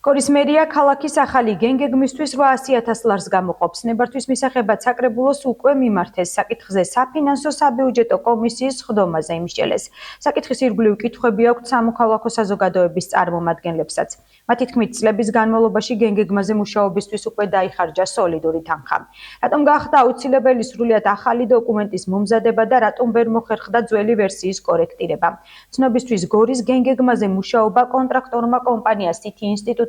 გორის მერია ქალაქის ახალი გენგეგმისთვის 800,000 ლარს გამოყოფს. ნებართვის მისაღებად საკრებულოს უკვე მიმართეს საკითხზე საფინანსო საბიუჯეტო კომისიის სხდომაზე იმსჯელეს. საკითხის ირგვლივ კითხვები აქვთ სამოქალაქო საზოგადოების წარმომადგენლებსაც. მათი თქმით, წლების განმავლობაში გენგეგმაზე მუშაობისთვის უკვე დაიხარჯა სოლიდური თანხა. რატომ გახდა აუცილებელი სრულიად ახალი დოკუმენტის მომზადება და რატომ ვერ მოხერხდა ძველი ვერსიის კორექტირება? ცნობისთვის გორის გენგეგმაზე მუშაობა კონტრაქტორმა კომპანია City ინსტიტუტმა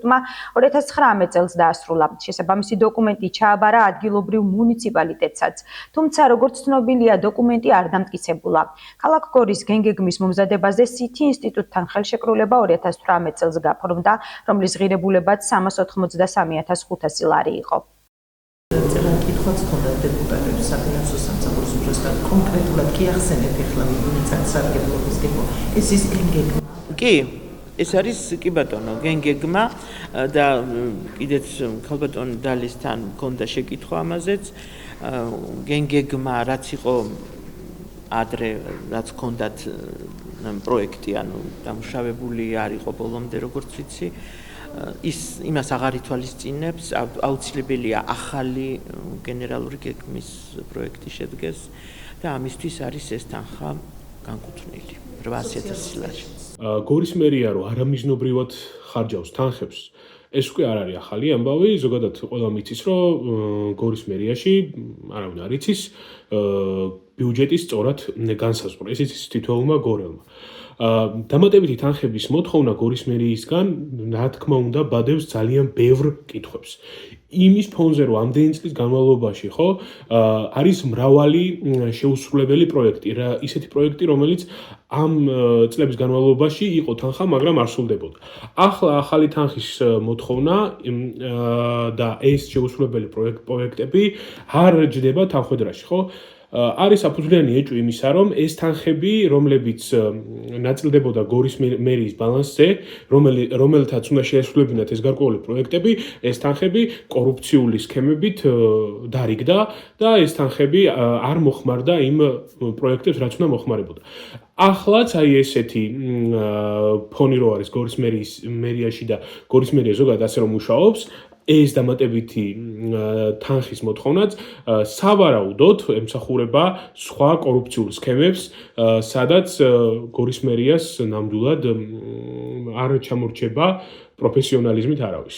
2019 წელს დაასრულა. შესაბამისი დოკუმენტი ჩააბარა ადგილობრივ მუნიციპალიტეტსაც. თუმცა, როგორც ცნობილია, დოკუმენტი არ დამტკიცებულა. ქალაქ გორის გენგეგმის მომზადებაზე City ინსტიტუტთან ხელშეკრულება 2018 წელს გაფორმდა, რომლის ღირებულებაც 383,500 ლარი იყო. კითხვაც ჰქონდა დეპუტატებს საფინანსო სამსახურის უფროსთან კონკრეტულად კი ახსენეთ ახლა მიწათსარგებლობის გეგმა. ეს ის გენგეგმა? კი, ეს არის კი ბატონო, გენგეგმა და კიდეც ქალბატონი დალისთან მქონდა შეკითხვა ამაზეც. გენგეგმა რაც იყო ადრე, რაც ჰქონდათ პროექტი, ანუ დამუშავებული არ იყო ბოლომდე, როგორც ვიცი. ის იმას აღარ ითვალისწინებს, აუცილებელია ახალი გენერალური გეგმის პროექტი შედგეს და ამისთვის არის ეს თანხა განკუთვნილი 800,000 ლარი. გორის მერია რო არამიზნობრივად ხარჯავს თანხებს, ეს უკვე არ არის ახალი ამბავი, ზოგადად ყველა მიცის, რომ გორის მერიაში არავინ არ იცის ბიუჯეტის სწორად განსაზღვრა. ეს იცის თითოეულმა გორელმა. დამატებითი თანხების მოთხოვნა გორის მერიისგან, რა თქმა უნდა, ბადევს ძალიან ბევრ კითხვებს. იმის ფონზე, რომ ამდენი წლის განმავლობაში, ხო, არის მრავალი შეუსრულებელი პროექტი, ისეთი პროექტი, რომელიც ამ წლების განმავლობაში იყო თანხა, მაგრამ არ სრულდებოდა. ახლა ახალი თანხის მოთხოვნა და ეს შეუსრულებელი პროექტები არ ჯდება თანხმედრაში, ხო? არის საფუძვლიანი ეჭვი იმისა, რომ ეს თანხები, რომლებიც ნაწილდებოდა გორის მერიის ბალანსზე, რომელთაც უნდა შეესრულებინათ ეს გარკვეული პროექტები, ეს თანხები კორუფციული სქემებით დარიგდა და ეს თანხები არ მოხმარდა იმ პროექტებს, რაც უნდა მოხმარებოდა. ახლაც აი ესეთი ფონი რო არის გორის მერიაში და გორის მერია ზოგადად ასე რომ მუშაობს, ეს დამატებითი თანხის მოთხოვნაც სავარაუდოდ ემსახურება სხვა კორუფციულ სქემებს, სადაც გორის მერიას ნამდვილად არ ჩამორჩება პროფესიონალიზმით არავის.